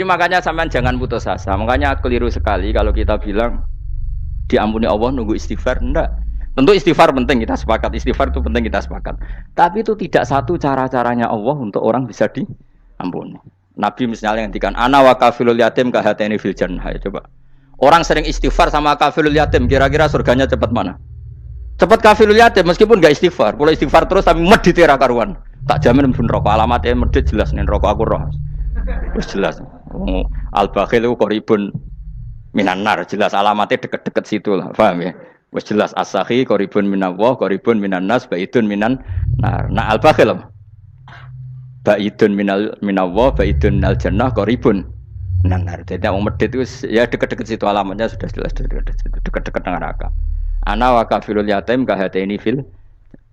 Jadi makanya sampean jangan putus asa. Makanya keliru sekali kalau kita bilang diampuni Allah nunggu istighfar. Enggak. Tentu istighfar penting, kita sepakat. Istighfar itu penting, kita sepakat. Tapi itu tidak satu cara-caranya Allah untuk orang bisa diampuni. Nabi misalnya ngendikan ana wa kafilul yatim kahateni fil jannah. Coba. Orang sering istighfar sama kafilul yatim, kira-kira surganya cepat mana? Cepat kafilul yatim meskipun enggak istighfar. Kalau istighfar terus tapi medit ra karuan. Tak jamin pun rokok alamatnya medit jelas nih rokok aku roh. Terus jelas. Al-bakhil itu koribun minan nar, jelas alamatnya deket-deket situ lah, paham ya? Wes jelas as-sakhi koribun minallah, koribun minan nas, baidun minan nar. Nah al-bakhil apa? Baidun minallah, baidun minal jannah, koribun minan nar. Jadi yang medit itu ya deket-deket situ alamatnya sudah jelas deket-deket neraka. Ana wa kafilul yatim kahateni fil.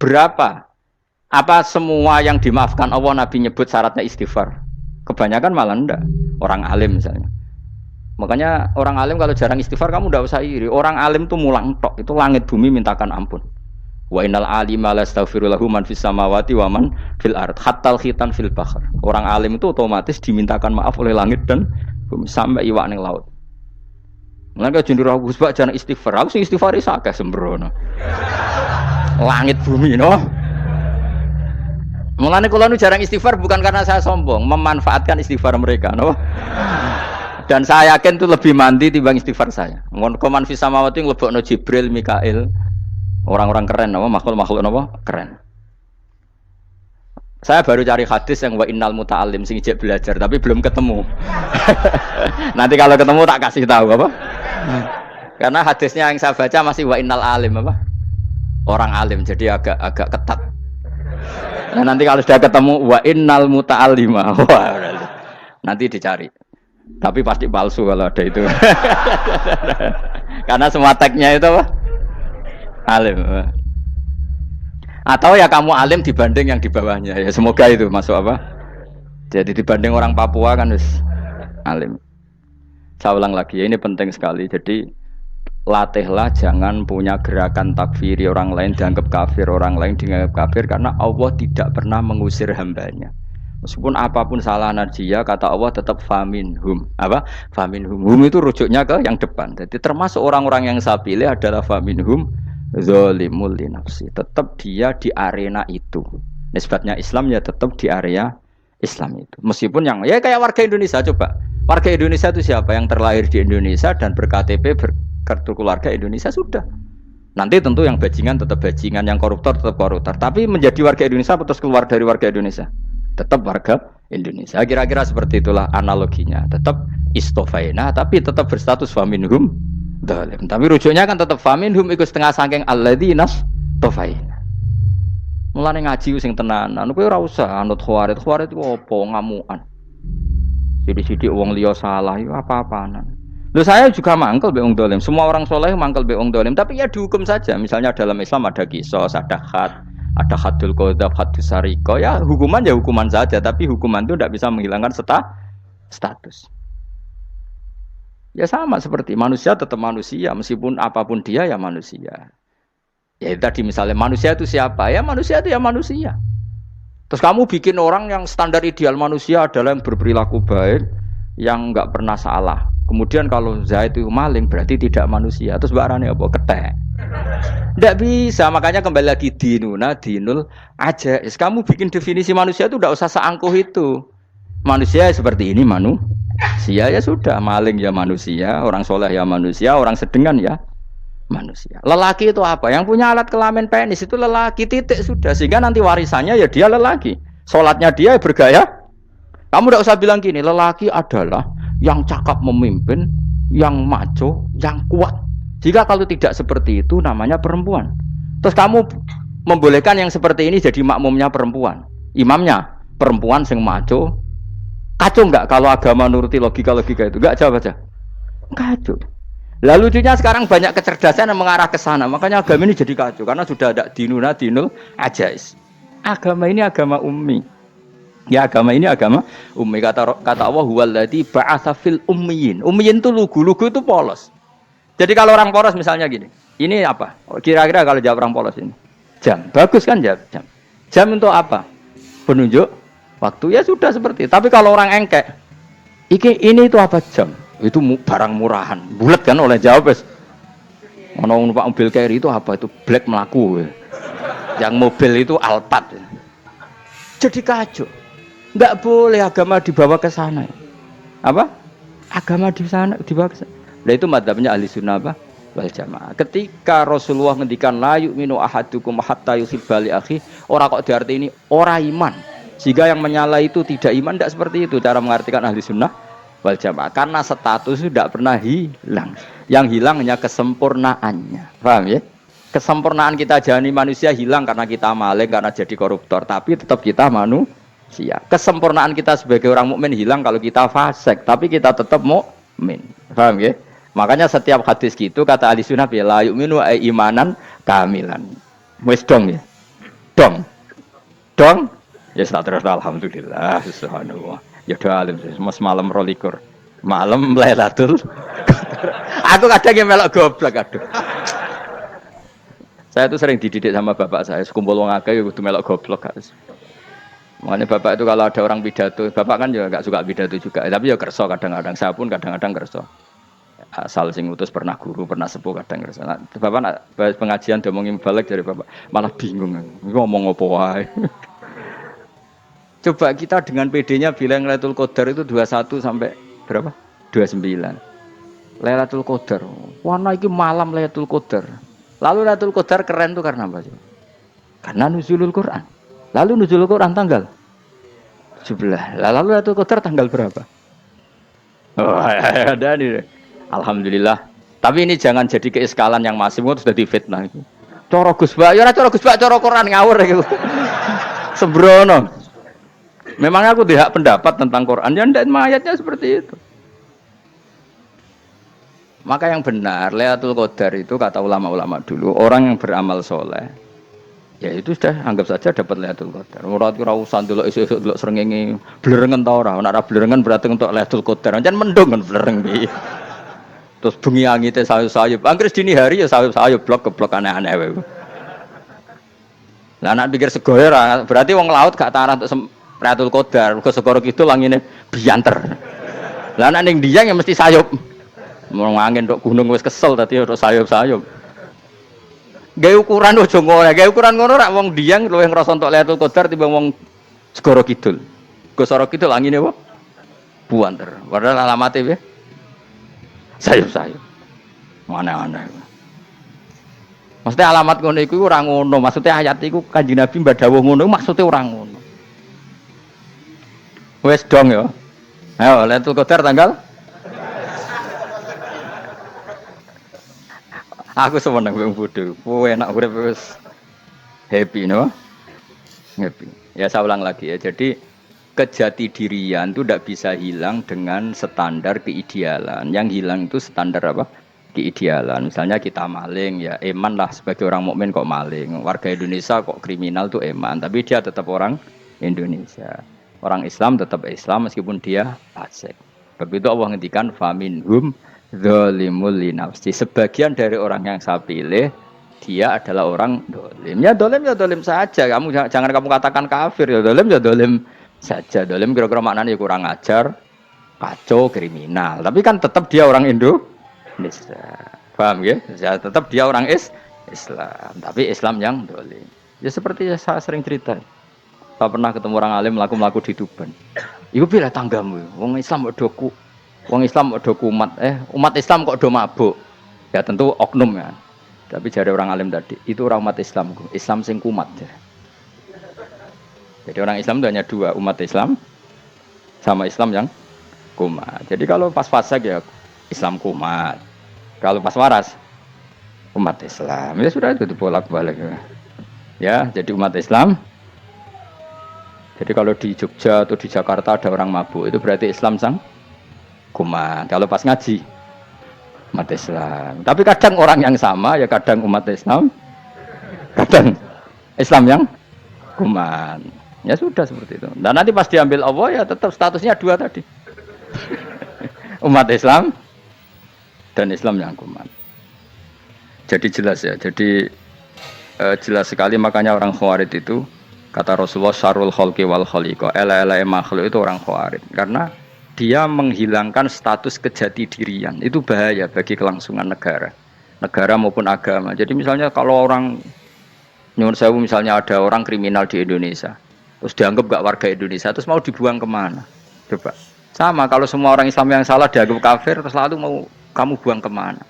Berapa? Apa semua yang dimaafkan Allah Nabi nyebut syaratnya istighfar? Kebanyakan malah enggak. Orang alim misalnya. Makanya orang alim kalau jarang istighfar kamu enggak usah iri. Orang alim tuh mulang tok, itu langit bumi mintakan ampun. Wa innal alima lastaghfiru lahu man fis samawati wa man fil ard hatta khitan fil bahr. Orang alim itu otomatis dimintakan maaf oleh langit dan bumi sampai iwak ning laut. Mulane jendur aku sebab jarang istighfar. Aku sing istighfar iki akeh sembrono. Langit bumi no. Mulane kula nu jarang istighfar bukan karena saya sombong, memanfaatkan istighfar mereka, no? Dan saya yakin itu lebih mandi timbang istighfar saya. Koman fis samawati nglebokno Jibril, Mikail, orang-orang keren, no? Makhluk-makhluk no? Keren. Saya baru cari hadis yang wa innal muta'allim sing ijek belajar, tapi belum ketemu. Nanti kalau ketemu tak kasih tahu apa? Karena hadisnya yang saya baca masih wa innal alim apa? Orang alim, jadi agak ketat. Nah, nanti kalau sudah ketemu wa innal muta'allima. Wah, nanti dicari. Tapi pasti palsu kalau ada itu. Karena semua tagnya itu apa? Alim. Atau ya kamu alim dibanding yang di bawahnya. Ya semoga itu masuk apa? Jadi dibanding orang Papua kan harus alim. Saya ulang lagi, ya, ini penting sekali. Jadi latihlah jangan punya gerakan takfiri orang lain dianggap kafir, orang lain dianggap kafir karena Allah tidak pernah mengusir hambanya. Meskipun apapun salah dia, kata Allah tetap faminhum. Apa? Faminhum. Hum itu rujuknya ke yang depan. Jadi termasuk orang-orang yang saya pilih adalah faminhum zalimul li nafsi. Tetap dia di arena itu. Nisbatnya Islam ya tetap di area Islam itu. Meskipun yang ya kayak warga Indonesia coba. Warga Indonesia itu siapa yang terlahir di Indonesia dan ber-KTP kartu keluarga Indonesia sudah. Nanti tentu yang bajingan tetap bajingan, yang koruptor tetap koruptor. Tapi menjadi warga Indonesia terus keluar dari warga Indonesia, tetap warga Indonesia. Kira-kira seperti itulah analoginya. Tetap istofaina, tapi tetap berstatus faminhum dalim. Tapi rujuknya kan tetap faminhum ikut setengah sangking alladzina tofaina. Mulane ngaji sing tenanan. Kowe ora usah anut khawarit. Khawarit itu opo ngamukan. Sidik-sidik wong liya salah itu apa-apaan. Loh saya juga mangkel be wong dolim. Semua orang soleh mangkel be wong dolim. Tapi ya dihukum saja. Misalnya dalam Islam ada kisos, ada had, ada hadul qadzaf, hadus sariko. Ya hukuman ya hukuman saja. Tapi hukuman itu tidak bisa menghilangkan status. Ya sama seperti manusia tetap manusia. Meskipun apapun dia ya manusia. Ya tadi misalnya manusia itu siapa? Ya manusia itu ya manusia. Terus kamu bikin orang yang standar ideal manusia adalah yang berperilaku baik, yang enggak pernah salah. Kemudian kalau Zaid itu maling berarti tidak manusia. Terus barangnya apa? Ketek. Tidak bisa, makanya kembali lagi dinul aja. Kamu bikin definisi manusia itu tidak usah seangkuh itu. Manusia seperti ini manusia ya sudah, maling ya manusia, orang soleh ya manusia, orang sedengan ya manusia. Lelaki itu apa? Yang punya alat kelamin penis itu lelaki, titik sudah. Sehingga nanti warisannya ya dia lelaki. Sholatnya dia bergaya. Kamu tidak usah bilang gini, lelaki adalah yang cakap memimpin, yang maco, yang kuat. Jika kalau tidak seperti itu namanya perempuan. Terus kamu membolehkan yang seperti ini jadi makmumnya perempuan, imamnya perempuan sing maco. Kacau enggak kalau agama nuruti logika-logika itu? Enggak, jawab aja. Kacau. Lalu lucunya sekarang banyak kecerdasan yang mengarah ke sana. Makanya agama ini jadi kacau karena sudah ada dinul ajais. Agama ini agama ummi. Ya agama ini agama ummi. Kata Allah huwallazi ba'atsa fil ummiyin. Ummiyin itu lugu itu polos. Jadi kalau orang polos misalnya gini. Ini apa? Kira-kira kalau jawab orang polos ini. Jam. Bagus kan jawab jam. Jam untuk apa? Penunjuk waktu ya sudah seperti itu. Tapi kalau orang engkek Ini itu apa jam? Itu barang murahan. Bulat kan oleh jawab wis. Ono numpak mobil carry itu apa? Itu black melaku. Yang mobil itu Alphard. Jadi kacau. Enggak boleh agama dibawa ke sana. Apa? Agama di sana dibawa ke sana. Nah itu madzhabnya ahli sunnah apa? Wal jamaah. Ketika Rasulullah ngendikan la yu'minu ahadukum hatta yuhibba li akhi, ora kok diarti ini ora iman. Sehingga yang menyala itu tidak iman, tidak seperti itu cara mengartikan ahli sunnah wal jamaah. Karena status itu tidak pernah hilang. Yang hilang hanya kesempurnaannya. Paham ya? Kesempurnaan kita jadi manusia hilang karena kita maling, karena jadi koruptor. Tapi tetap kita manusia. Kesempurnaan kita sebagai orang mukmin hilang kalau kita fasik. Tapi kita tetap mukmin. Paham ya? Makanya setiap hadis gitu kata ahli sunnah la yu'minu imanan kamilan. Wis dong ya. Dong. Dong. Ya terus alhamdulillah subhanallah. Ya doa alim mas malam 22. Malam Lailatul Qadar. Aku kadang yang melok goblok aduh. Saya tuh sering dididik sama bapak saya, sekumpul wong akeh kudu melok goblok guys. Makanya bapak itu kalau ada orang pidato, bapak kan juga enggak suka pidato juga, tapi ya kerso kadang-kadang, saya pun kadang-kadang kerso. Asal sing utus pernah guru, pernah sepuh kadang kerso. Nah, bapak nak pengajian diomongin balik dari bapak, malah bingung ngomong apa wae. Coba kita dengan PD-nya bilang Lailatul Qadar itu 21 sampai berapa? 29. Lailatul Qadar. Warna iki malam Lailatul Qadar. Lalu Lailatul Qadar keren tuh karena apa sih? Karena nuzulul Quran. Lalu nuzulul Quran tanggal 17. Lalu Lailatul Qadar tanggal berapa? Oh, ada nih. Alhamdulillah. Tapi ini jangan jadi keiskalan yang masif, itu sudah difitnah itu. Coro Gus Bak, ya ora coro Gus Bak, coro Quran ngawur gitu. Sembrono. Memang aku tidak pendapat tentang Quran, ya ndak ayatnya seperti itu. Maka yang benar, Lailatul Qadar itu kata ulama-ulama dulu, orang yang beramal soleh, ya itu sudah anggap saja dapat Lailatul Qadar. Ora usah ndelok esuk-esuk ndelok srengenge blerengen ta ora. Nek ora blerengen berarti untuk Lailatul Qadar. Jan mendung kan blereng piye. Terus bengi angite sayup-sayup. Anggere dini hari ya sayup-sayup blok aneh-aneh wae. Lah nek pikir sego ora, berarti wong laut gak tarah untuk Lailatul Qadar. Ke segoro kidul langine bianter. Lah nek ning Dieng ya mesti sayup. Mau angin tok gunung wis kesel tadi tok sayup-sayup. Gawe ukuran ojo ngono, gawe ukuran ngono rak wong Dieng luwih ngrasa entuk Lailatul Qadar timbang wong segoro kidul. Segoro kidul angine apa? Buanter. Padahal alamate piye? Sayup-sayup. Mana-mana. Maksudnya alamat ngono iku ora ngono, maksudnya ayat iku Kanjeng Nabi mbadhawuh ngono maksudnya ora ngono. Wes dong ya. Ayo Lailatul Qadar tanggal. Aku seneng wong bodho. Kowe enak urip wis happy no? Happy. Ya saya ulang lagi ya. Jadi kejati dirian itu tidak bisa hilang dengan standar keidealan. Yang hilang itu standar apa? Keidealan. Misalnya kita maling ya eman lah sebagai orang mukmin kok maling. Warga Indonesia kok kriminal tuh eman, tapi dia tetap orang Indonesia. Orang Islam tetap Islam meskipun dia fasik. Begitu Allah ngendikan faminhum zalimul linafsi. Sebagian dari orang yang saya pilih dia adalah orang dolim. Ya dolim saja. Kamu jangan kamu katakan kafir ya dolim saja. Dolim kira-kira maknanya kurang ajar, kacau, kriminal. Tapi kan tetap dia orang Indonesia. Paham ya? Ya tetap dia orang Islam. Tapi Islam yang dolim. Ya seperti saya sering cerita. Saya pernah ketemu orang alim melaku di Tuban. Iku pilih tanggamu. Wong Islam kok doku. Wong Islam kok doku umat Islam kok do mabuk. Ya tentu oknum ya. Tapi jare orang alim tadi, itu orang umat Islam. Islam sing kumat ya. Jadi orang Islam itu hanya dua, umat Islam sama Islam yang kumat. Jadi kalau pas fasik ya Islam kumat. Kalau pas waras umat Islam. Ya sudah itu bolak-balik ya. Ya, jadi umat Islam. Jadi kalau di Jogja atau di Jakarta ada orang mabuk, itu berarti Islam sang kumat. Kalau pas ngaji umat Islam. Tapi kadang orang yang sama ya kadang umat Islam, kadang Islam yang kumat. Ya sudah seperti itu. Dan nanti pas diambil Allah ya tetap statusnya dua tadi. Umat Islam dan Islam yang kumat. Jadi jelas ya. Jadi jelas sekali makanya orang Khawarij itu kata Rasulullah syarrul khalqi wal khaliqa. Ela makhluk itu orang Khawarij. Karena dia menghilangkan status kejati dirian. Itu bahaya bagi kelangsungan negara. Negara maupun agama. Jadi misalnya kalau orang, nyuwun sewu misalnya ada orang kriminal di Indonesia, terus dianggap gak warga Indonesia, terus mau dibuang kemana? Coba. Sama kalau semua orang Islam yang salah dianggap kafir, terus lalu mau kamu buang kemana?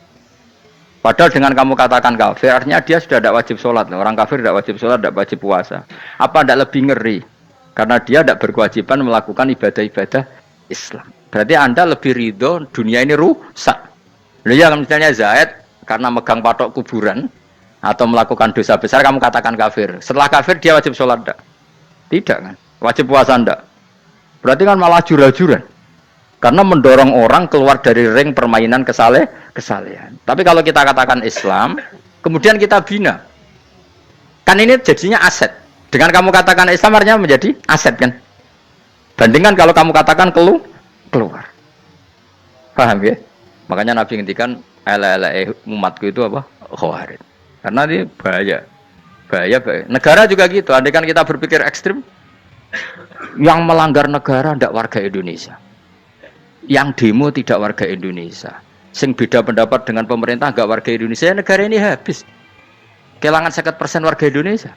Padahal dengan kamu katakan kafir, artinya dia sudah tidak wajib sholat. Orang kafir tidak wajib sholat, tidak wajib puasa. Apa tidak lebih ngeri? Karena dia tidak berkewajiban melakukan ibadah-ibadah Islam. Berarti Anda lebih ridho dunia ini rusak. Ya misalnya Zaid karena megang patok kuburan atau melakukan dosa besar kamu katakan kafir. Setelah kafir dia wajib sholat enggak? Tidak kan? Wajib puasa enggak? Berarti kan malah jura-juran. Karena mendorong orang keluar dari ring permainan kesalehan. Tapi kalau kita katakan Islam, kemudian kita bina. Kan ini jadinya aset. Dengan kamu katakan Islam artinya menjadi aset kan? Bandingkan kalau kamu katakan keluar. Paham ya? Makanya Nabi ngendikan umatku itu apa? Khawarij. Karena ini bahaya. Bahaya. Negara juga gitu. Andai kan kita berpikir ekstrim, yang melanggar negara tidak warga Indonesia. Yang demo tidak warga Indonesia. Sing beda pendapat dengan pemerintah enggak warga Indonesia, negara ini habis. Kehilangan 50% warga Indonesia.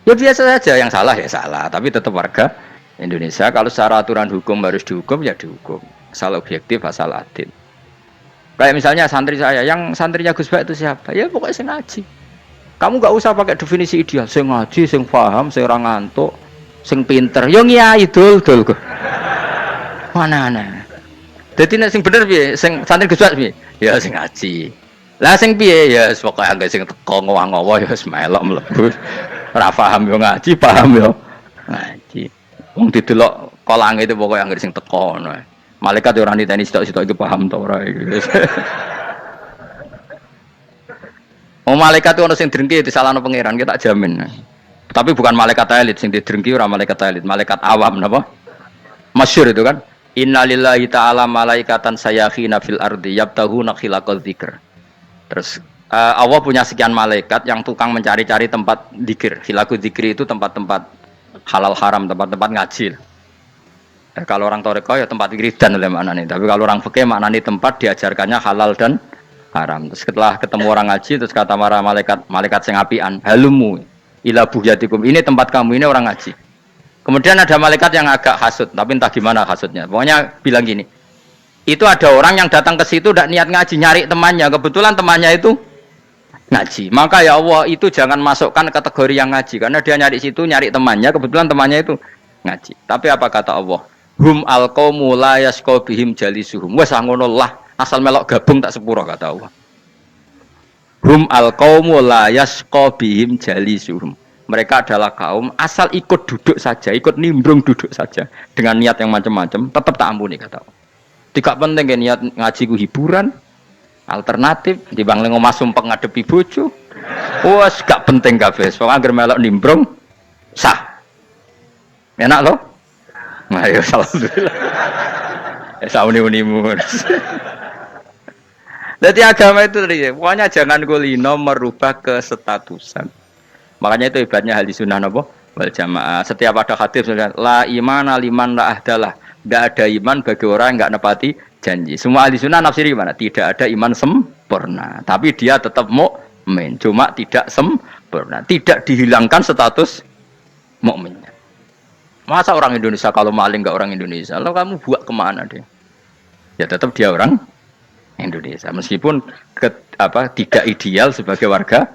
Ya biasa saja, yang salah ya salah, tapi tetap warga Indonesia. Kalau secara aturan hukum harus dihukum ya dihukum. Asal objektif, asal adil. Kayak misalnya santri saya, yang santrinya Gus Bak itu siapa? Ya pokoknya sing ngaji. Kamu enggak usah pakai definisi ideal, sing ngaji, sing paham, sing ora ngantuk, sing pinter. Yo ngiyai dul. Mana. Dadi nek sing bener piye? Sing santri Gus Bak piye? Ya sing ngaji. Lah sing piye? Ya pokoke anggere sing teko ngowah-ngowah ya wis melok mlebu. Ora paham yo ngaji, paham yo ngaji. Wong didelok kolange itu pokoke anggere sing teko ngono. Malaikat ora niteni sitok-sitok iki paham ta ora iki. Oh malaikat itu ono sing drengki disalahno pangeran, kita jamin. Tapi bukan malaikat elit sing didrengki, ora malaikat elit, malaikat awam napa? Masyhur itu kan. Innalillahi ta'ala malaikatan sayakhina fil ardi yabtahuna khilaqal dzikr. Terus Allah punya sekian malaikat yang tukang mencari-cari tempat dzikir. Khilaqul dzikri itu tempat-tempat halal haram, tempat-tempat ngaji. Kalau orang toreko ya tempat wiridan oleh maknanya. Tapi kalau orang fikih maknanya tempat diajarkannya halal dan haram. Terus setelah ketemu orang ngaji, terus kata para malaikat sing apian, halumu ila buhyatikum. Ini tempat kamu, ini orang ngaji. Kemudian ada malaikat yang agak hasud, tapi entah gimana hasudnya. Pokoknya bilang gini, itu ada orang yang datang ke situ tidak niat ngaji, nyari temannya. Kebetulan temannya itu ngaji. Maka ya Allah itu jangan masukkan kategori yang ngaji, karena dia nyari situ nyari temannya. Kebetulan temannya itu ngaji. Tapi apa kata Allah? Hum alqaumu la yasqa bihim jalisuhum. Wes ngono lah, asal melok gabung tak sepuro kata Allah. Hum alqaumu la yasqa bihim jalisuhum. Mereka adalah kaum asal ikut duduk saja, ikut nimbrung duduk saja dengan niat yang macam-macam, tetap tak ampuni kata Allah. Tidak penting kan niat ngaji ku hiburan, alternatif, dibanding ngomong sumpeng ngadepi bojo. Wes gak penting kabeh. Wong anggere melok nimbrung sah. Enak loh? Nah, ya alhamdulillah. Sauni-unimu. Jadi agama itu tadi, pokoknya jangan kulino merubah kestatusan. Makanya itu hebatnya ahli sunnah napa wal jamaah. Setiap ada hadis la imana liman la ahdalah. Enggak ada iman bagi orang yang enggak nepati janji. Semua ahli sunnah nafsiri gimana? Tidak ada iman sempurna, tapi dia tetap mukmin, cuma tidak sempurna. Tidak dihilangkan status mukminnya. Masa orang Indonesia kalau maling enggak orang Indonesia? Lalu kamu buat kemana dia? Ya tetap dia orang Indonesia, meskipun tidak ideal sebagai warga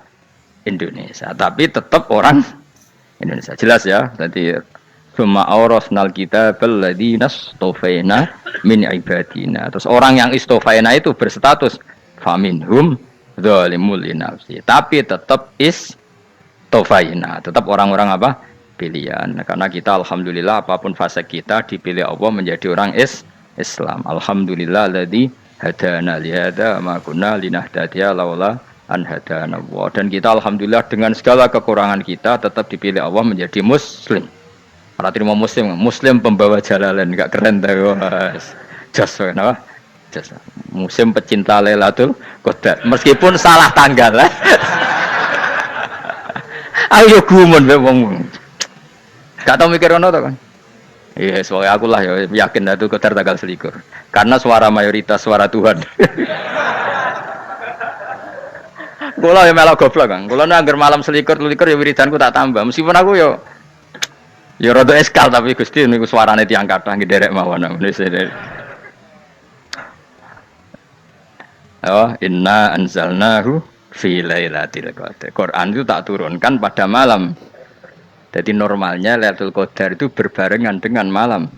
Indonesia, tapi tetap orang Indonesia. Jelas ya. Nanti summa awrasnal kitabal ladzina istofaina min ibadina. Terus orang yang istofaina itu berstatus faminhum zalimul linafsi. Tapi tetap istofaina, tetap orang-orang apa? Pilihan. Karena kita alhamdulillah apapun fase kita dipilih Allah menjadi orang Islam. Alhamdulillah alladzi hadana li hadza ma kunna linahtadiya laula an hadana Allah. Dan kita alhamdulillah dengan segala kekurangan kita tetap dipilih Allah menjadi muslim. Para terima muslim pembawa jalalan, enggak keren dah guys. Jos kenapa? Jos. Muslim pecinta Lailatul Qadar. Meskipun salah tanggal lah. Ayo gumun be wong. Gak tau mikir ono to kan. Iya, soalnya aku lah ya yakin Lailatul Qadar tanggal selikur. Karena suara mayoritas suara Tuhan. Kula ya melok goblok Kang. Kula nangger malam selikur ya wiridanku tak tambah. Meskipun aku ya rada eskal tapi Gusti niku suarane tiyang kathah nggih derek mawon. Oh, inna anzalnahu fi lailatul qadar. Quran itu tak turunkan pada malam. Jadi normalnya Lailatul Qadar itu berbarengan dengan malam.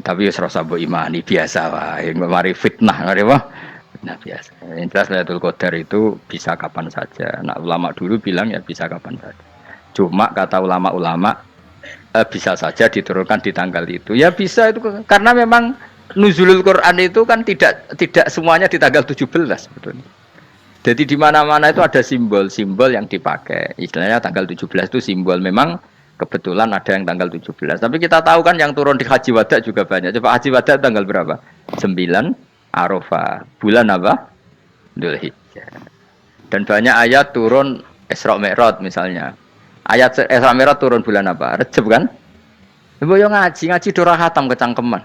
Tapi ya serasa mbok imani biasa wae, mari fitnah ngene wah. Nah biasa. Yang jelas Lailatul Qadar itu bisa kapan saja. Nah ulama dulu bilang ya bisa kapan saja. Cuma kata ulama-ulama bisa saja diturunkan di tanggal itu. Ya bisa itu karena memang nuzulul Quran itu kan tidak semuanya di tanggal 17 sebetulnya. Jadi di mana-mana itu ada simbol-simbol yang dipakai. Istilahnya tanggal 17 itu simbol memang kebetulan ada yang tanggal 17. Tapi kita tahu kan yang turun di Haji Wada juga banyak. Coba Haji Wada tanggal berapa? 9 Arafah. Bulan apa? Dzulhijjah. Dan banyak ayat turun Isra Mi'raj misalnya. Ayat Isra Mi'raj turun bulan apa? Rejab kan? Ibu yang ngaji dora khatam kecangkeman.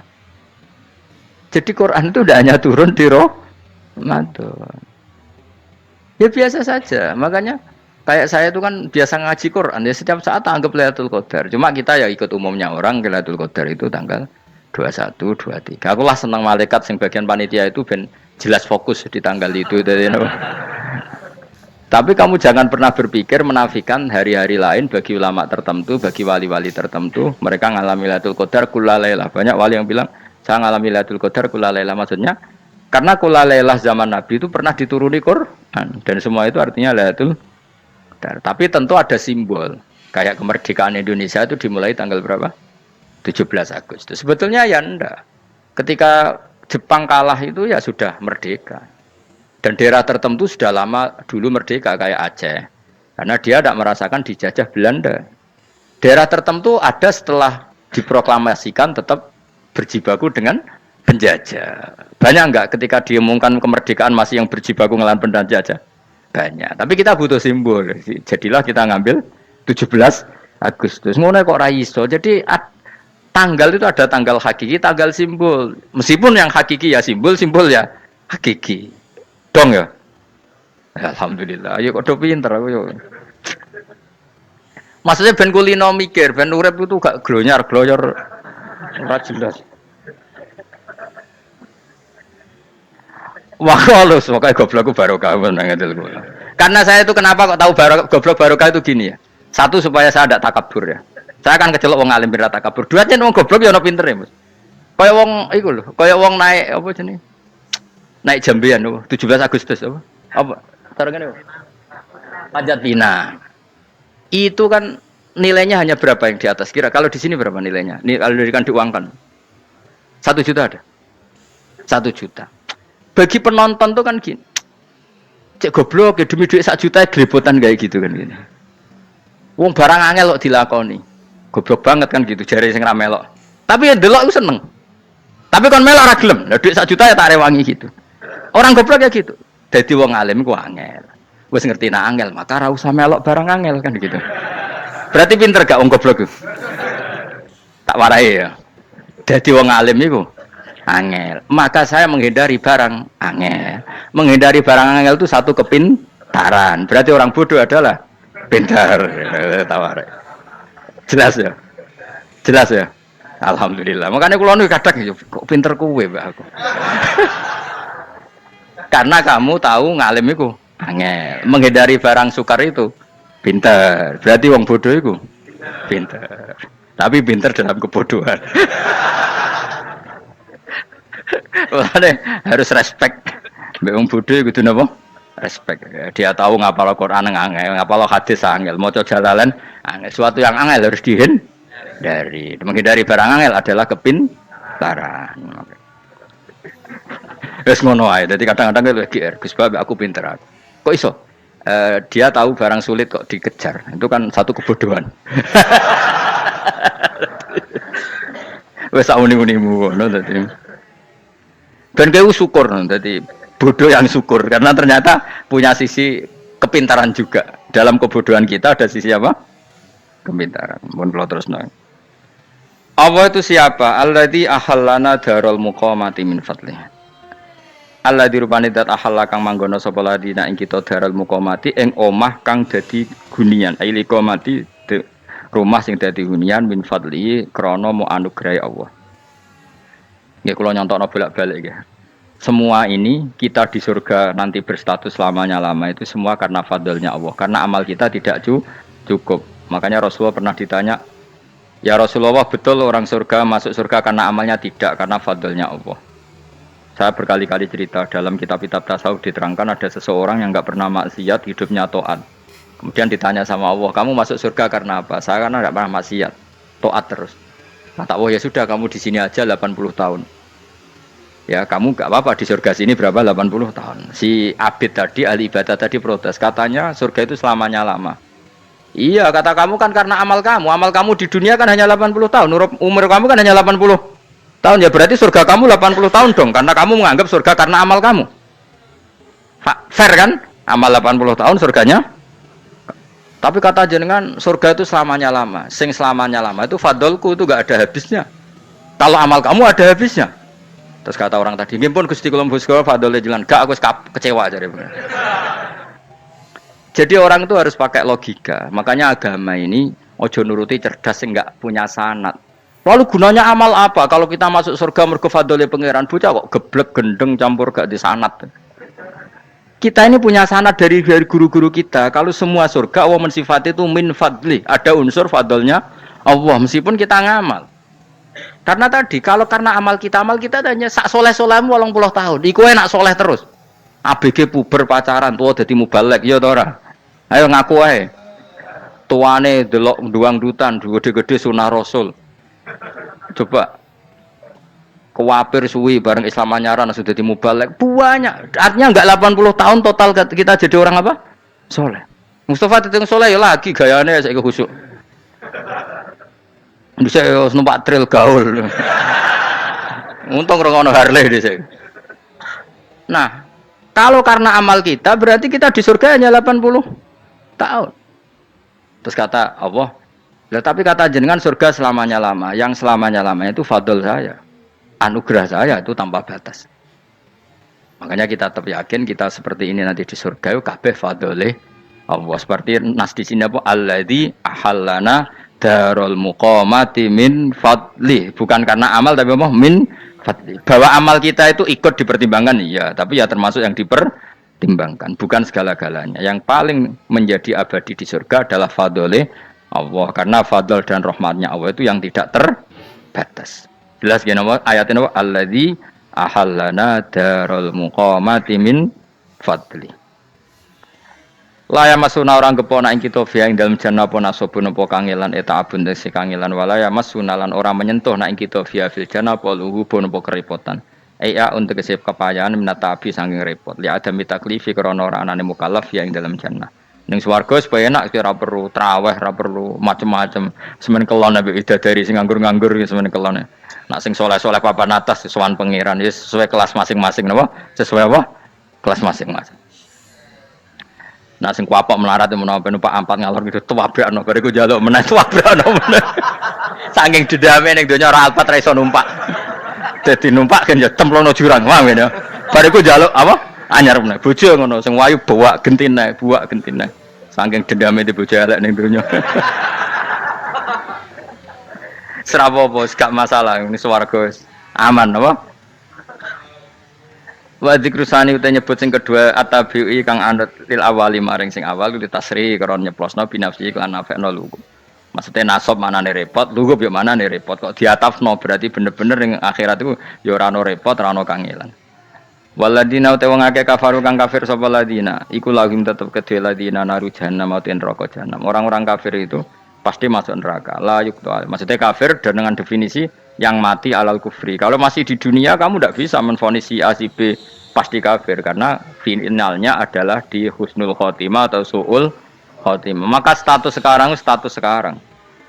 Jadi Quran itu tidak hanya turun di Ramadan. Ya biasa saja. Makanya kayak saya itu kan biasa ngaji Quran. Ya setiap saat anggap Lailatul Qadar. Cuma kita ya ikut umumnya orang Lailatul Qadar itu tanggal 21, 23. Aku lah senang malaikat sing bagian panitia itu ben jelas fokus di tanggal itu. Tapi kamu jangan pernah berpikir menafikan hari-hari lain bagi ulama tertentu, bagi wali-wali tertentu. Mereka ngalami Lailatul Qadar kulalailah. Banyak wali yang bilang saya ngalami Lailatul Qadar kulalailah, maksudnya karena kulalailah zaman Nabi itu pernah dituruni Quran dan semua itu artinya Lailatul Qadar. Tapi tentu ada simbol. Kayak kemerdekaan Indonesia itu dimulai tanggal berapa? 17 Agustus. Sebetulnya ya enggak. Ketika Jepang kalah itu ya sudah merdeka. Dan daerah tertentu sudah lama dulu merdeka kayak Aceh. Karena dia tidak merasakan dijajah Belanda. Daerah tertentu ada setelah diproklamasikan tetap berjibaku dengan penjajah. Banyak enggak ketika diumumkan kemerdekaan masih yang berjibaku ngelawan penjajah? Banyak. Tapi kita butuh simbol. Jadilah kita ngambil 17 Agustus. Ngono kok ra iso. Jadi tanggal itu ada tanggal hakiki, tanggal simbol. Meskipun yang hakiki ya simbol ya hakiki. Dong ya. Alhamdulillah. Ayo kok do pinter aku yo. Maksudnya ben kulino mikir, ben urip itu gak glonyar-glonyor ora jelas. Wah, halus, makanya goblokku barokah menang ngedel gue. Karena saya itu kenapa kok tahu goblok barokah itu gini ya. Satu supaya saya tidak takabur ya. Saya akan kecelok wong alim bir takabur. Dua jen wong goblok ya ono pinter ya, Mas. Kayak wong iku lho, kayak wong naik apa jenenge? Naik jambian lho, 17 Agustus apa? Apa? Tarungane apa? Panjat Pinang. Itu kan nilainya hanya berapa yang di atas kira? Kalau di sini berapa nilainya? Ini kalau diuangkan. 1 juta ada. 1 juta. Bagi penonton tuh kan gini. Cek goblok ya demi duit 1 juta gelepotan kayak gitu kan gini. Wong barang angel kok dilakoni. Goblok banget kan gitu jare sing ra melok. Tapi ya delok aku seneng. Tapi kon melok ora gelem. Lah duit 1 juta ya tak rewangi gitu. Orang goblok ya gitu. Dadi wong alim ku angel. Wis ngerti nak angel, maka ora usah melok barang angel kan gitu. Berarti pinter gak wong goblok ku? Tak warai ya. Dadi wong alim iku angel. Maka saya menghindari barang angel. Menghindari barang angel itu satu kepintaran. Berarti orang bodoh adalah pintar. Tawarai. Jelas ya? Jelas ya? Alhamdulillah. Makanya kula nu kadang kok pinter kowe, Mbak aku. Karena kamu tahu ngalim iku angel. Menghindari barang sukar itu pintar. Berarti wong bodoh iku pintar. Tapi pintar dalam kebodohan. Makanya harus respect. Mbak wong bodoh iku kudu napa? Respect. Dia tahu ngapal Quran angel, ngapal hadis angel, maca jalalan angel. Suatu yang angel harus dihindari. Menghindari barang angel adalah kepintaran. Wes ngono ae. Dadi kadang-kadang lagi Gus Bab aku pinter. Kok iso? Dia tahu barang sulit kok dikejar. Itu kan satu kebodohan. Wes uni-unimu ngono dadi. Ben kowe syukur dadi bodoh yang syukur karena ternyata punya sisi kepintaran juga. Dalam kebodohan kita ada sisi apa? Kepintaran. Mun kula terusno. Allah itu siapa? Alladzi ahallana darul muqamati min fadlih. Alladzi rupane dat ahalla kang manggono sapa ladina ing kita darul muqamati ing omah kang dadi gunian. Aili qamati rumah sing dadi hunian min fadli krana mu anugrahe Allah. Nggih kula nyontokno bolak-balik nggih. Semua ini kita di surga nanti berstatus lamanya-lama itu semua karena fadlnya Allah. Karena amal kita tidak cukup. Makanya Rasulullah pernah ditanya, "Ya Rasulullah, betul orang surga masuk surga karena amalnya tidak karena fadlnya Allah?" Saya berkali-kali cerita dalam kitab-kitab tasawuf diterangkan ada seseorang yang enggak pernah maksiat, hidupnya taat. Kemudian ditanya sama Allah, "Kamu masuk surga karena apa?" "Saya karena enggak pernah maksiat, taat terus." Kata Allah, "Ya sudah, kamu di sini aja 80 tahun." Ya kamu gak apa-apa di surga sini berapa 80 tahun. Si Abid tadi ahli ibadah tadi protes, katanya surga itu selamanya lama. Iya kata kamu kan karena amal kamu di dunia kan hanya 80 tahun, umur kamu kan hanya 80 tahun, ya berarti surga kamu 80 tahun dong, karena kamu menganggap surga karena amal kamu. Fair kan? Amal 80 tahun surganya. Tapi kata jenengan surga itu selamanya lama, sing selamanya lama itu fadolku itu gak ada habisnya. Kalau amal kamu ada habisnya. Terus kata orang tadi, "Ngimpun Gusti kula mbuska fadhole jalan." Gak, aku kecewa jare. Jadi orang itu harus pakai logika. Makanya agama ini ojo nuruti cerdas sing enggak punya sanad. Lalu gunanya amal apa kalau kita masuk surga mergo fadhole pangeran? Bocah kok geblek gendeng campur gak di sanad. Kita ini punya sanad dari guru-guru kita. Kalau semua surga Allah mensifati itu min fadli, ada unsur fadlnya Allah meskipun kita ngamal. Karena tadi, kalau karena amal kita hanya sak soleh-solehmu 80 tahun. Iku enak soleh terus. ABG puber pacaran, tua dadi mubalek, ya ora. Ayo ngaku ae. Tuane delok duang-dutan, gede-gede sunah Rasul. Coba kewapir suwi bareng Islam anyaran sudah dadi mubalek. Banyak. Artinya enggak 80 tahun total kita jadi orang apa? Soleh. Mustafa ditung soleh ya lagi gayane saiki khusuk. Bisa numpak trail gaul. Untung rengono Harley dhisik. Nah, kalau karena amal kita berarti kita di surga hanya 80 tahun. Terus kata Allah, "Lah tapi kata jenengan surga selamanya lama. Yang selamanya lama itu fadl saya. Anugerah saya itu tanpa batas." Makanya kita tetap yakin kita seperti ini nanti di surga kabeh fadlile Allah. Seperti nas di sini apa? Alladzi ahallana darul muqamati min fadli, bukan karena amal tapi apa min fadli. Bahwa amal kita itu ikut dipertimbangkan iya, tapi ya termasuk yang dipertimbangkan, bukan segala-galanya. Yang paling menjadi abadi di surga adalah fadlile Allah, karena fadl dan rahmatnya Allah itu yang tidak terbatas. Jelas gini ayatnya apa? Alladzi ahallana darul muqamati min fadli. Laya masuna orang kepona ing kita via ing dalam jannah apa nasobun apa kangelan eta abun desi kangelan walaya masuna lan orang menyentuh na ing kita via fil jannah apa luhubun apa kerepotan. Iya untuk kesep kepayaan minata api saking repot. Li ada mitaklifi krana ora anane mukallaf via ing dalam jannah. Ning swarga supaya enak ora perlu traweh, ora perlu macem-macem. Semen kelon ambek widadari sing nganggur-nganggur semen kelone. Nak sing saleh-saleh papan atas sowan pangeran wis sesuai kelas masing-masing napa? Sesuai apa? Kelas masing-masing. Nah sing kuapok melarat menawa numpak ampat ngalor gitu tuwabrakno bariku njaluk meneh tuwabrakno meneh. Saking dendame ning donya ora alpat ra iso numpak. Dadi numpak kan ya cemplungno jurang wae ya. Bariku njaluk apa? Anyar meneh. Bojo ngono sing wayu buak gentine. Saking dendame di bojo elek ning donya. Serapopo gak masalah ini swarga aman apa? Wa dzikrusani uta nyebut sing kedua atabi'i kang anut lil awali maring sing awal di tasri karo nyeplosno binafsi lan nafekno lugu. Maksudnya nasab manane repot, lugu yo manane repot kok diatafno berarti bener-bener ning akhirat iku yo ora ono repot, ora ono kangelan. Waladina uta wong akeh kafaru kang kafir sapa ladina, iku lagim tetep kedhe ladina naru jahannam mauten neraka jahannam. Orang-orang kafir itu pasti masuk neraka. La yuktu. Maksudnya kafir dengan definisi yang mati alal kufri. Kalau masih di dunia kamu tidak bisa menvonis si A si B pasti kafir karena finalnya adalah di husnul khotimah atau su'ul khotimah. Maka status sekarang.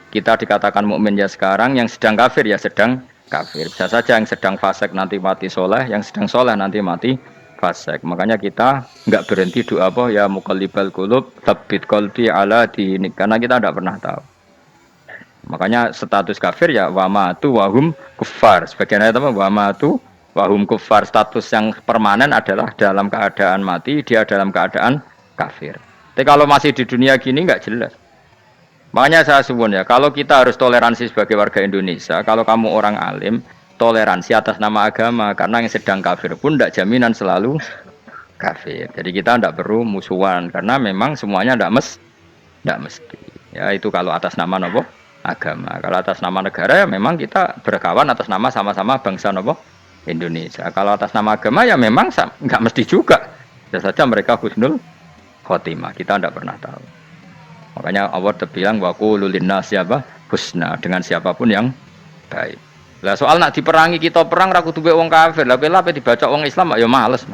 Kita dikatakan mukmin ya sekarang, yang sedang kafir ya sedang kafir. Bisa saja yang sedang fasik nanti mati soleh, yang sedang soleh nanti mati fasik. Makanya kita enggak berhenti doa apa ya muqallibal qulub tsabbit qalbi ala dinik, karena kita tidak pernah tahu. Makanya status kafir ya wamatu wahum kufar. Sebagian ayat apa wamatu wahum kufar, status yang permanen adalah dalam keadaan mati, dia dalam keadaan kafir. Tapi kalau masih di dunia gini nggak jelas. Makanya saya suwun ya, kalau kita harus toleransi sebagai warga Indonesia, kalau kamu orang alim, toleransi atas nama agama, karena yang sedang kafir pun tidak jaminan selalu kafir. Jadi kita tidak perlu musuhan, karena memang semuanya tidak mesti. Ya itu kalau atas nama nopo agama. Kalau atas nama negara ya memang kita berkawan atas nama sama-sama bangsa nopo Indonesia. Kalau atas nama agama ya memang nggak mesti juga. Bisa saja mereka husnul khotimah. Kita tidak pernah tahu. Makanya Allah terbilang waqulu linnas siapa husna, dengan siapapun yang baik. Lah soal nak diperangi kita perang ra kudu wong kafir. Lah kowe dibaca wong Islam ya males.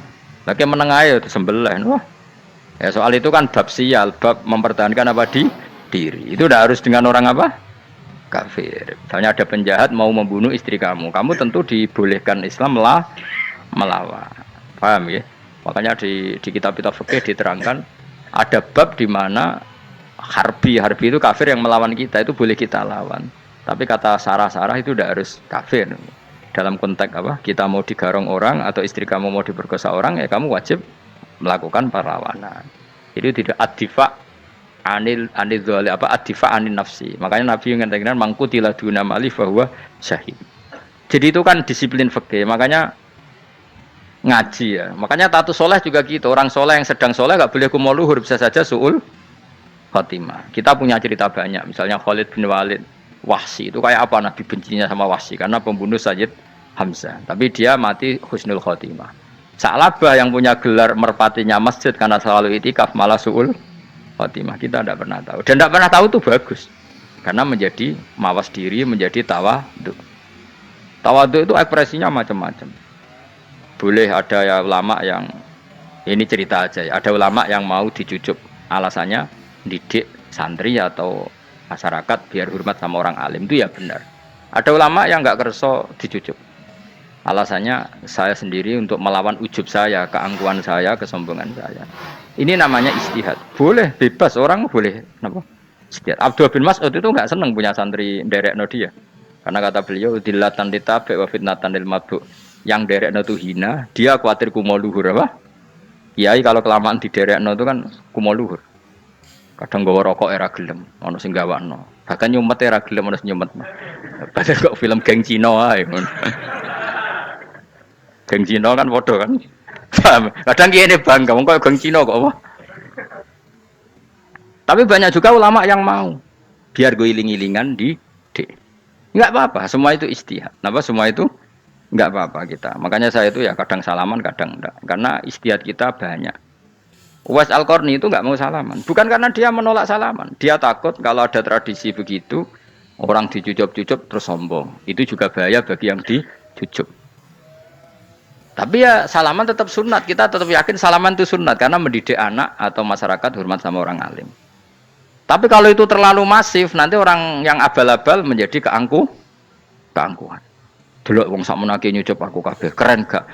Lah ke meneng ae disembelih. Wah. Ya soal itu kan bab sial, bab mempertahankan apa di diri. Itu udah harus dengan orang apa? Kafir. Misalnya ada penjahat mau membunuh istri kamu tentu dibolehkan Islam melawan. Paham ya? Makanya di kitab-kitab fikih diterangkan ada bab di mana harbi itu kafir yang melawan kita itu boleh kita lawan. Tapi kata sarah itu tidak harus kafir. Dalam konteks apa? Kita mau digarong orang atau istri kamu mau diperkosa orang ya kamu wajib melakukan perlawanan. Itu tidak adifa anil dzali apa adifa anin nafsi. Makanya Nabi mengatakan mangkutila duna mali bahwa syahid. Jadi itu kan disiplin fikih. Makanya ngaji ya. Makanya tatus soleh juga gitu. Orang soleh yang sedang soleh nggak boleh kumal luhur, bisa saja suul khotimah. Kita punya cerita banyak. Misalnya Khalid bin Walid, Wahsy itu kayak apa Nabi bencinya sama Wahsy karena pembunuh Sayyid Hamzah. Tapi dia mati husnul khotimah. Sa'labah yang punya gelar merpatinya masjid karena selalu itikaf malah suul khotimah. Kita tidak pernah tahu. Dan tidak pernah tahu itu bagus. Karena menjadi mawas diri, menjadi tawadhu. Tawadhu itu ekspresinya macam-macam. Boleh ada ya ulama yang ini cerita aja ya. Ada ulama yang mau dicucuk. Alasannya didik santri atau masyarakat biar hormat sama orang alim itu ya benar. Ada ulama yang nggak kerso dicucuk. Alasannya saya sendiri untuk melawan ujub saya, keangkuhan saya, kesombongan saya. Ini namanya istihad. Boleh bebas orang boleh. Kenapa? Istihad. Abdul bin Mas'ud itu nggak senang punya santri derekno dia. Karena kata beliau dilatan ditabe wa fitnatan lil mabuk. Yang derekno itu hina, dia khawatir kumo luhur apa? Kiai kalau kelamaan di derekno itu kan kumo luhur. Kadang gawa rokok era gelem, ono sing gawakno. Bahkan nyumet era gelem ono sing nyumet. Padahal kok film geng Cina ae. Geng Cina kan padha kan. Kadang kene bangga wong kok geng Cina kok apa. Tapi banyak juga ulama yang mau biar gue iling-ilingan di enggak apa-apa, semua itu istihad. Napa semua itu enggak apa-apa kita. Makanya saya itu ya kadang salaman, kadang enggak. Karena istihad kita banyak. Uwais Al-Qarni itu nggak mau salaman, bukan karena dia menolak salaman, dia takut kalau ada tradisi begitu orang dicucup-cucup terus sombong, itu juga bahaya bagi yang dicucup. Tapi ya salaman tetap sunat, kita tetap yakin salaman itu sunat karena mendidik anak atau masyarakat hormat sama orang alim. Tapi kalau itu terlalu masif, nanti orang yang abal-abal menjadi keangkuhan. Delok wong sakmenake nyucup aku kabeh, keren gak?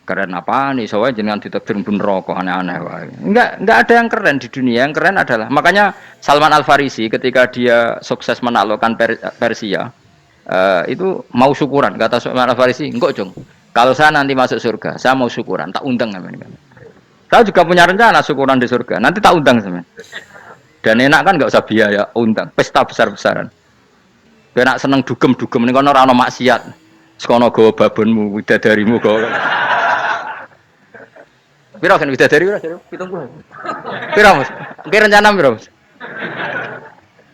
Keren apa nih soalnya jenengan ditakdir pun rokok aneh-aneh wae. Enggak ada yang keren di dunia. Yang keren adalah makanya Salman Al Farisi ketika dia sukses menaklukkan Persia itu mau syukuran. Kata Salman Al Farisi, "Enggak, Jong. Kalau saya nanti masuk surga, saya mau syukuran, tak undang namanya." Saya juga punya rencana syukuran di surga. Nanti tak undang sama. Dan enak kan enggak usah biaya undang, pesta besar-besaran. Enak seneng dugem-dugem ning kono ora ono maksiat. Sekono gawa babonmu, widadarimu gawa. Piro kan widadari piro? 70. Piro, Mas? Ki rencana piro, Mas?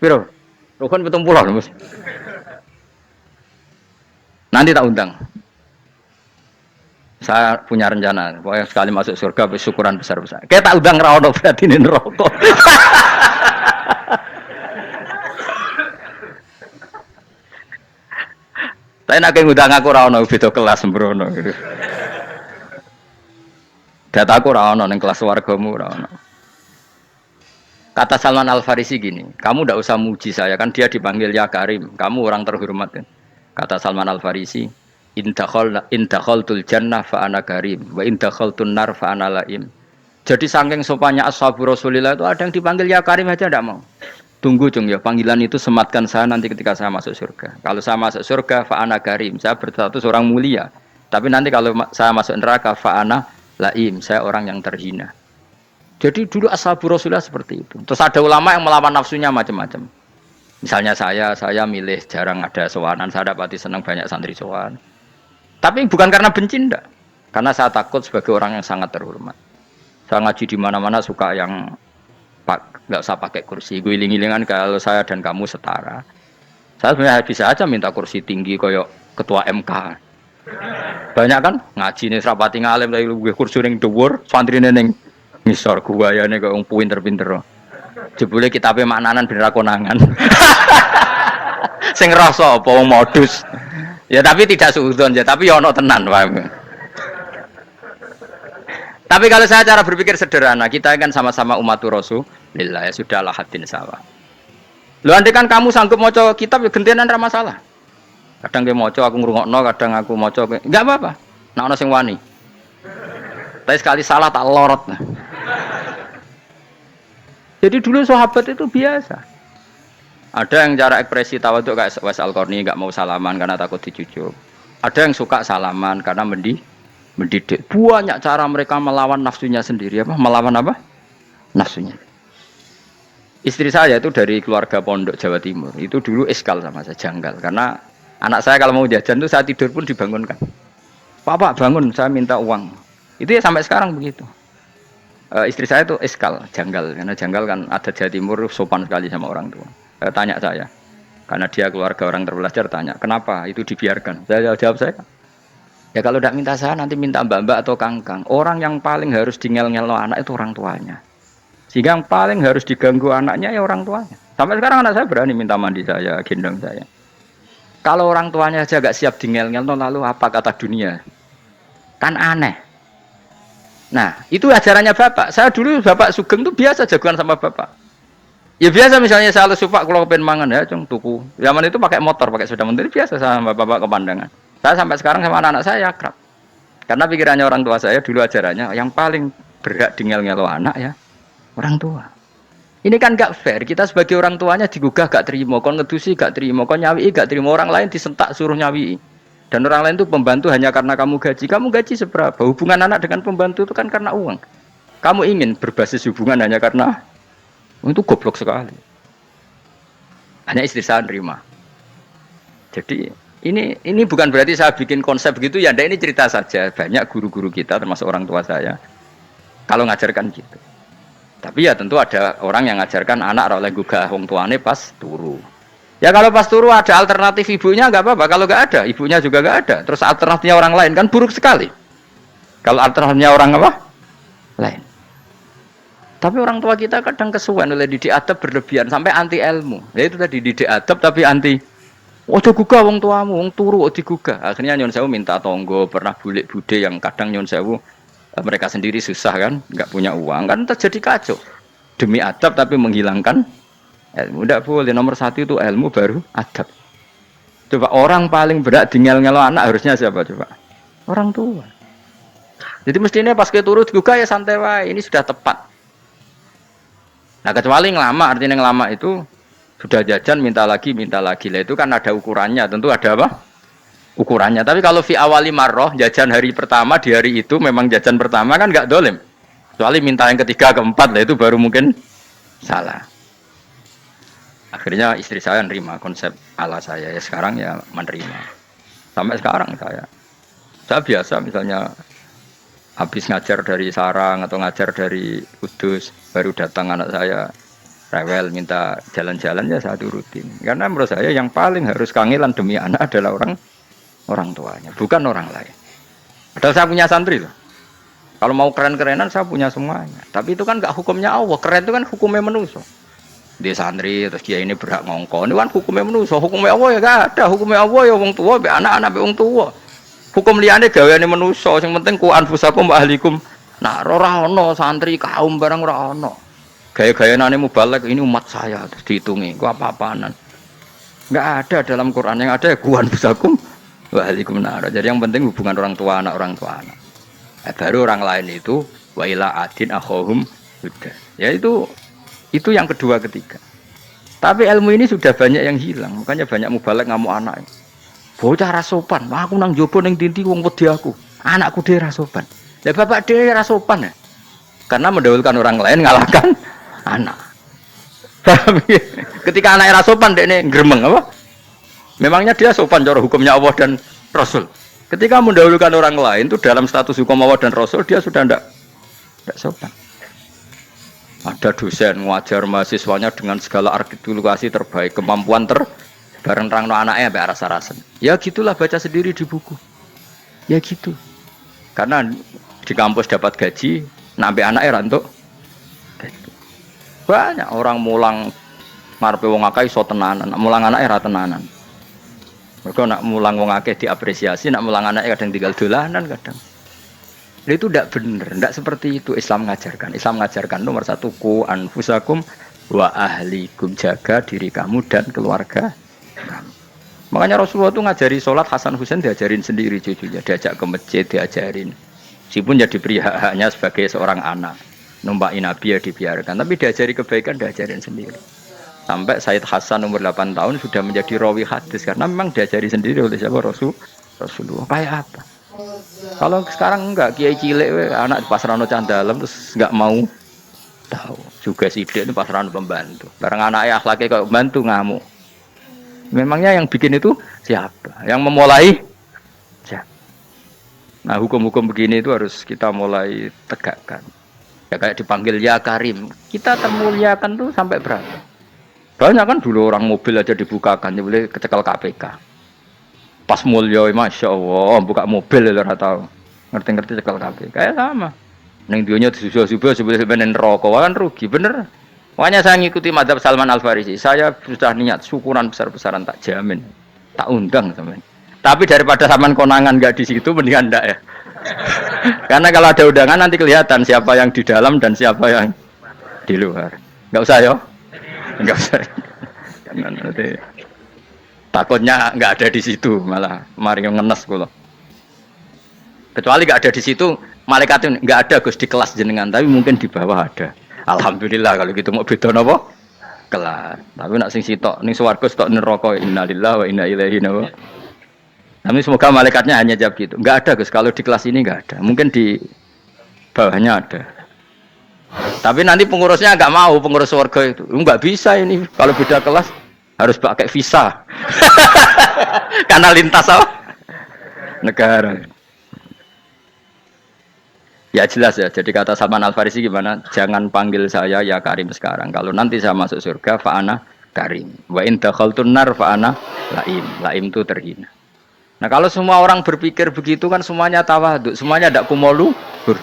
Piro? Rukun 70, Mas. Nanti tak undang. Saya punya rencana, pokoknya sekali masuk surga syukuran besar-besar. Kayak tak undang ra ono berarti ning neraka. Tapi nek ngundang aku ra ono beda kelas sembrono gitu. Dataku ora ono ning kelas wargamu ora ono. Kata Salman Al Farisi gini, kamu ndak usah muji saya kan dia dipanggil ya Karim, kamu orang terhormat. Kata Salman Al Farisi, in dakhaltul jannah fa ana karim wa in dakhaltun nar fa ana laim. Jadi saking sopannya ashabu Rasulillah itu ada yang dipanggil ya Karim aja ndak mau. Tunggu cung ya, panggilan itu sematkan saya nanti ketika saya masuk surga. Kalau saya masuk surga, fa'ana karim, saya berstatus orang mulia. Tapi nanti kalau saya masuk neraka, fa'ana laim, saya orang yang terhina. Jadi dulu ashabu Rasulullah seperti itu. Terus ada ulama yang melawan nafsunya macam-macam. Misalnya saya milih jarang ada sowanan, saya dapati senang banyak santri sowan. Tapi bukan karena benci, enggak. Karena saya takut sebagai orang yang sangat terhormat. Saya ngaji di mana-mana suka yang nggak usah pakai kursi, guling-gilingan kalau saya dan kamu setara. Saya sebenarnya bisa aja minta kursi tinggi koyok ketua MK. Banyak kan ngaji nih serapati ngalim dari gue kursi ning dhuwur, santri ning ngisor guayane kok wong pinter-pinter. Jebule kitabe maknanan bener konangan. Sing ngrasa apa wong modus. Ya tapi tidak suudzon ya, tapi ya ono tenan paham. Tapi kalau saya cara berpikir sederhana, kita kan sama-sama umatur Rasulullah, ya sudahlah hadin sawa. Lu andai kan kamu sanggup maca kitab ya gentenan ra masalah. Kadang ge maca aku ngrungokno, kadang aku maca enggak apa-apa. Nek ana sing wani. Tapi sekali salah tak lorot. Jadi dulu sahabat itu biasa. Ada yang cara ekspresi tawadhu kayak Wais Al-Qarni enggak mau salaman karena takut dicucuk. Ada yang suka salaman karena mendidik. Banyak cara mereka melawan nafsunya sendiri. Melawan apa? Nafsunya. Istri saya itu dari keluarga pondok Jawa Timur. Itu dulu iskal sama saya, janggal. Karena anak saya kalau mau jajan itu saya tidur pun dibangunkan. Pak bangun, saya minta uang. Itu ya sampai sekarang begitu. Istri saya itu iskal, janggal. Karena janggal kan ada Jawa Timur sopan sekali sama orang tua. Tanya saya. Karena dia keluarga orang terpelajar, tanya, kenapa itu dibiarkan? Saya jawab saya. Ya kalau tidak minta saya, nanti minta mbak-mbak atau kangkang. Orang yang paling harus dingel-ngelo anak itu orang tuanya. Sehingga yang paling harus diganggu anaknya ya orang tuanya. Sampai sekarang anak saya berani minta mandi saya, gendong saya. Kalau orang tuanya saja gak siap dingel-ngelo, lalu apa kata dunia? Kan aneh. Nah, itu ajarannya bapak. Saya dulu bapak Sugeng itu biasa jagoan sama bapak. Ya biasa misalnya saya lu supak kalau pengen mangan ya, cung tuku. Zaman itu pakai motor, pakai sepeda motor, biasa sama bapak kepandangan. Saya sampai sekarang sama anak-anak saya akrab. Karena pikirannya orang tua saya dulu ajarannya yang paling berhak dingel-ngelo anak ya orang tua. Ini kan gak fair. Kita sebagai orang tuanya digugah gak terima, kon ngedusi gak terima, kon nyawi gak terima, orang lain disentak suruh nyawi. Dan orang lain itu pembantu hanya karena kamu gaji. Kamu gaji seberapa? Hubungan anak dengan pembantu itu kan karena uang. Kamu ingin berbasis hubungan hanya karena itu goblok sekali. Hanya istri saya nerima. Jadi ini bukan berarti saya bikin konsep begitu ya, ini cerita saja. Banyak guru-guru kita termasuk orang tua saya kalau ngajarkan gitu. Tapi ya tentu ada orang yang ngajarkan anak oleh gugah wong tuane pas turu. Ya kalau pas turu ada alternatif ibunya enggak apa-apa, kalau enggak ada ibunya juga enggak ada. Terus alternatifnya orang lain kan buruk sekali. Kalau alternatifnya orang apa? Lain. Tapi orang tua kita kadang kesuwen oleh didik adab berlebihan sampai anti ilmu. Ya itu tadi didik adab tapi anti ojo gugah wong tuamu, wong turu ojo digugah. Akhirnya nyon sewu minta tonggo, pernah bulik bude yang kadang nyon sewu mereka sendiri susah kan, nggak punya uang kan terjadi kacau. Demi adab tapi menghilangkan ilmu. Tidak boleh, nomor satu itu ilmu baru adab. Coba orang paling berat dingel-ngelo anak harusnya siapa coba? Orang tua. Jadi mestinya pas ke turu digugah ya santai wae, ini sudah tepat. Nah kecuali ngelama, artinya ngelama itu sudah jajan minta lagi lah itu kan ada ukurannya, tentu ada apa ukurannya. Tapi kalau fi awali marroh jajan hari pertama di hari itu memang jajan pertama kan nggak dolim, kecuali minta yang ketiga keempat lah itu baru mungkin salah. Akhirnya istri saya menerima konsep ala saya ya, sekarang ya menerima sampai sekarang saya biasa misalnya habis ngajar dari Sarang atau ngajar dari Kudus baru datang anak saya rewel minta jalan-jalan ya saya turutin. Karena menurut saya yang paling harus kangelan demi anak adalah orang tuanya, bukan orang lain. Padahal saya punya santri loh. Kalau mau keren-kerenan saya punya semuanya. Tapi itu kan gak hukumnya Allah. Keren itu kan hukumnya manusia. Dia santri terus dia ini berhak ngongkon. Ini kan hukumnya manusia. Hukumnya Allah ya gak ada. Hukumnya Allah ya wong tua, be anak-anak be wong tua. Hukum liane gaweane manusia. Yang penting ku anfusakum wa ahlikum. Nah, ora ono santri kaum barang ora ono. Gaya-gaya nane mubalek ini umat saya terus dihitungi. Ku apa-apaanan. Enggak ada dalam Quran, yang ada ya ku anfusakum wa ahlikum nar. Jadi yang penting hubungan orang tua anak. Baru orang lain itu wa ila adin akhahum huda. Ya itu yang kedua ketiga. Tapi ilmu ini sudah banyak yang hilang, makanya banyak mubalek ngamuk anak. Bocah ra sopan, aku nang jopo ning dinti wong wedi aku. Anakku dhewe ra sopan. Lah bapak dhewe ra sopan ya. Karena mendahulukan orang lain ngalahkan anak. Ketika anaknya ra sopan dekne gremeng apa? Memangnya dia sopan cara hukumnya Allah dan Rasul. Ketika mendahulukan orang lain itu dalam status hukum Allah dan Rasul dia sudah tidak sopan. Ada dosen ngajar mahasiswanya dengan segala artikulasi terbaik, kemampuan bareng terangno anaknya sampai rasa-rasen. Ya gitulah baca sendiri di buku. Ya gitu. Karena di kampus dapat gaji, nampe anaknya rantuk. Banyak orang mulang ngarepe wong akeh iso tenanan, mulang anaknya ra tenanan. Mergo nak mulang wong akeh diapresiasi, nak mulang anaknya kadang tinggal dolanan kadang. Itu tidak benar, tidak seperti itu Islam mengajarkan. Islam mengajarkan nomor satu ku anfusakum wa ahlikum, jaga diri kamu dan keluarga kamu. Makanya Rasulullah itu ngajari sholat, Hasan Husain diajarin sendiri cucunya, diajak ke masjid diajarin. Meskipun jadi beri hak-haknya sebagai seorang anak, numpakin Nabi ya dibiarkan, tapi diajari kebaikan diajarin sendiri. Sampai Sayyid Hasan umur 8 tahun sudah menjadi rawi hadis karena memang diajari sendiri oleh siapa Rasulullah. Kayak apa? Kalau sekarang enggak, kiai cilik anak di pasrano candalem terus enggak mau tahu. Juga sidik itu pasrano pembantu. Bareng anaknya akhlaknya kayak pembantu ngamuk. Memangnya yang bikin itu siapa? Yang memulai siapa? Nah, hukum-hukum begini itu harus kita mulai tegakkan. Ya kayak dipanggil ya Karim. Kita termuliakan tuh sampai berapa? Banyak kan dulu orang mobil aja dibukakan, dia boleh kecekel KPK. Pas mulia, masya Allah, buka mobil ya ora tahu. Ngerti-ngerti cekel kabeh. Kayak sama. Ning dunya disusul-susul sebelum rokok kan rugi, bener. Makanya saya ngikuti mazhab Salman Al-Farisi. Saya sudah niat syukuran besar-besaran tak jamin. Tak undang sampean. Tapi daripada sampean konangan enggak di situ mendingan ndak ya. Karena kalau ada undangan nanti kelihatan siapa yang di dalam dan siapa yang di luar. Enggak usah ya. Enggak usah. Karena nanti takutnya nggak ada di situ, malah mari ngenes kula. Kecuali nggak ada di situ, malaikatnya nggak ada Gus di kelas jenengan, tapi mungkin di bawah ada. Alhamdulillah kalau gitu mau beda napa? Kelas. Tapi nak sing sitok ning swarga sitok neraka, innalillahi wa inna ilaihi raji'un. Tapi semoga malaikatnya hanya jawab gitu. Nggak ada Gus, kalau di kelas ini nggak ada. Mungkin di bawahnya ada. Tapi nanti pengurusnya nggak mau, pengurus swarga itu. Nggak bisa ini kalau beda kelas. Harus pakai visa. Karena lintas apa? Negara. Ya jelas ya. Jadi kata Salman Al-Farisi gimana? Jangan panggil saya ya Karim sekarang. Kalau nanti saya masuk surga, fa'ana Karim. Wa in dakhaltun nar fa'ana Laim. Laim itu terhina. Nah kalau semua orang berpikir begitu kan semuanya tawadhu, semuanya tidak kumoluhur.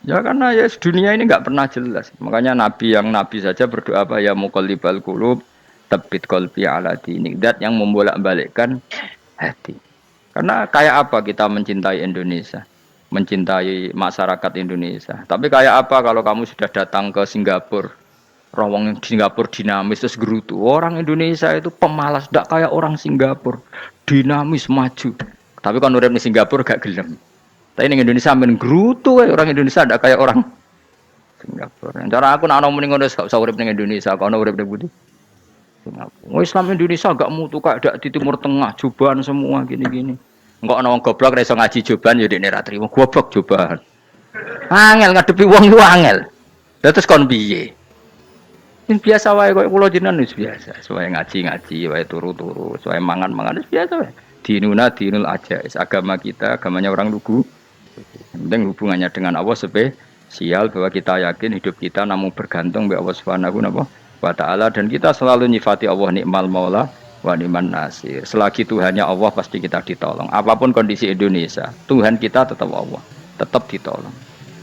Ya karena ya dunia ini nggak pernah jelas. Makanya Nabi saja berdoa apa ya muqallibal qulub tsabbit qalbi ala dinik. Dat yang membolak-balikkan hati. Karena kayak apa kita mencintai Indonesia, mencintai masyarakat Indonesia. Tapi kayak apa kalau kamu sudah datang ke Singapura, rawang Singapura dinamis terus gerutu. Orang Indonesia itu pemalas, tidak kayak orang Singapura, dinamis maju. Tapi kalau urip di Singapura gak gelem. Tapi di Indonesia men gerutu, orang Indonesia tidak kayak orang Singapura. Cara aku nak ngomong ngono gak usah urip ning Indonesia, kok ono urip ning Budi. Singapura. Islam Indonesia gak mutu kak ada di Timur Tengah, jubahan semua gini-gini. Enggak ana wong goblok ra iso ngaji jubahan ya dekne ra trimo, goblok jubahan. Angel ngadepi wong lu angel. Lah terus kon piye? Ini biasa wae kok kula jenengan wis biasa. Suwe ngaji-ngaji wae turu-turu, suwe mangan-mangan wis biasa wae. Dinuna dinul ajais, agama kita, agamanya orang lugu. Penting hubungannya dengan Allah spesial bahwa kita yakin hidup kita namun bergantung kepada Allah Subhanahu wa taala dan kita selalu nyifati Allah nikmal maula wa ni'man nasir. Selagi Tuhannya Allah pasti kita ditolong. Apapun kondisi Indonesia, Tuhan kita tetap Allah, tetap ditolong.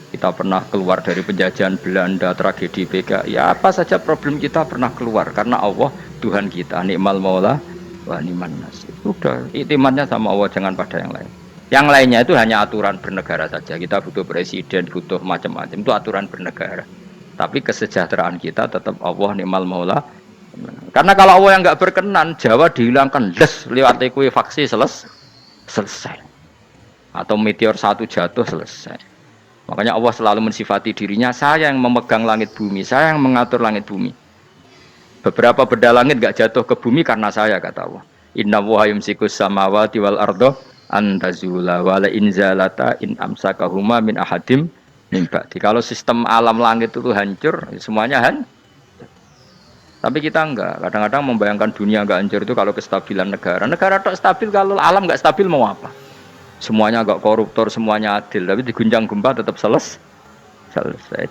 Kita pernah keluar dari penjajahan Belanda, tragedi PKI, ya apa saja problem kita pernah keluar karena Allah Tuhan kita nikmal maula wa ni'man nasir. Sudah, iktimatnya sama Allah, jangan pada yang lain. Yang lainnya itu hanya aturan bernegara saja. Kita butuh presiden, butuh macam-macam. Itu aturan bernegara. Tapi kesejahteraan kita tetap Allah ni'mal maula. Karena kalau Allah yang nggak berkenan, Jawa dihilangkan les lewat ekuifaksi selesai. Atau meteor satu jatuh selesai. Makanya Allah selalu mensifati dirinya, saya yang memegang langit bumi, saya yang mengatur langit bumi. Beberapa benda langit enggak jatuh ke bumi karena saya, kata Allah. Inna wa yumsikus samawati wal ardo antazula wala inzalata in amsakahuma min ahadim min ba'di. Kalau sistem alam langit itu hancur, semuanya tapi kita enggak. Kadang-kadang membayangkan dunia enggak hancur itu kalau kestabilan negara. Negara tok stabil, kalau alam enggak stabil mau apa? Semuanya enggak koruptor, semuanya adil. Tapi diguncang gempa tetap selesai.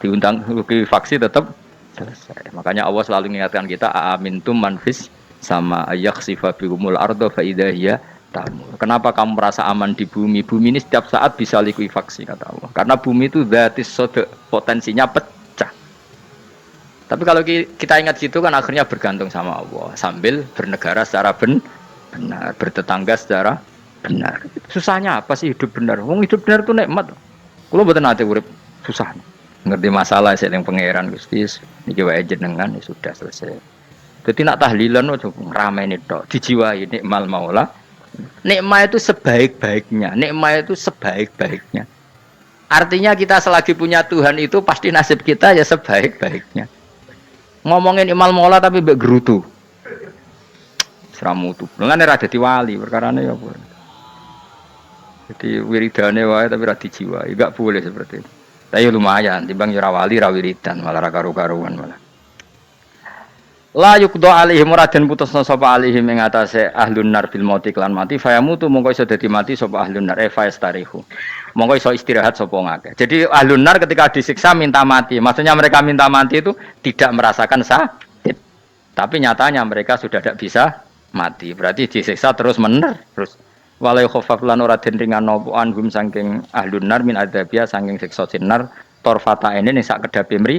Diundang faksi tetap selesai. Makanya Allah selalu mengingatkan kita, aamintum manfis sama ayakhsifa bihumul ardo fa idza hiya tamur. Kenapa kamu merasa aman di bumi? Bumi ini setiap saat bisa likuifaksi, kata Allah. Karena bumi itu dzatis sodq, potensinya pecah. Tapi kalau kita ingat situ kan akhirnya bergantung sama Allah sambil bernegara secara benar, bertetangga secara benar. Susahnya apa sih hidup benar? Wong hidup benar itu nikmat. Kalau mboten nate urip susah. Ngerti masalah saya yang pangeran Gusti niki wae jenengan ya sudah selesai. Jadi nak tahlilan ojo ramai tok, dijiwai nikmal maula. Nikmat itu sebaik-baiknya, nikmat itu sebaik-baiknya. Artinya kita selagi punya Tuhan itu pasti nasib kita ya sebaik-baiknya. Ngomongin imal mola tapi mbek gerutu. Seramutu. Lengane ra dadi wali, perkarane ya apa. Jadi wiridane wae tapi ra dijiwai, enggak boleh seperti itu. Tapi lumayan, timbang ora wali ra wiridan, malah ra karu-karuan malah. La yuqda alaihim raden putusna sapa alaihim ing atase ahlun nar bil mauti lan mati fayamutu mongko iso dadi mati sapa ahlun nar fayastarihu. Mongko iso istirahat sapa ngakeh. Jadi ahlun nar ketika disiksa minta mati. Maksudnya mereka minta mati itu tidak merasakan sakit. Tapi nyatanya mereka sudah tidak bisa mati. Berarti disiksa terus terus wala yukhafaf lan ora den ringan napa anhum saking ahlun nar min adzabia saking siksa sinar torfata ini ning sak kedhape mri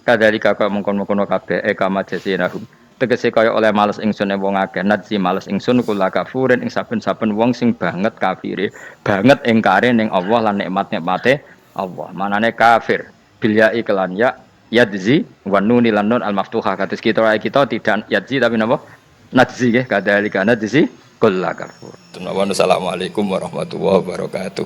kadalika kaya mungkon-mungkon kabeh kama jasinahum tegese kaya oleh males ingsun wong akeh nadzi males ingsun kula kafurin ing saben-saben wong sing banget kafire banget ingkare ning Allah lan nikmat-nikmate Allah manane kafir bilya iklan ya yadzi wa nunil lan nun al maftuhah kados kita tidak yadzi tapi napa nadzi nggih kadalika nadzi kula kafur. Assalamualaikum warahmatullahi wabarakatuh.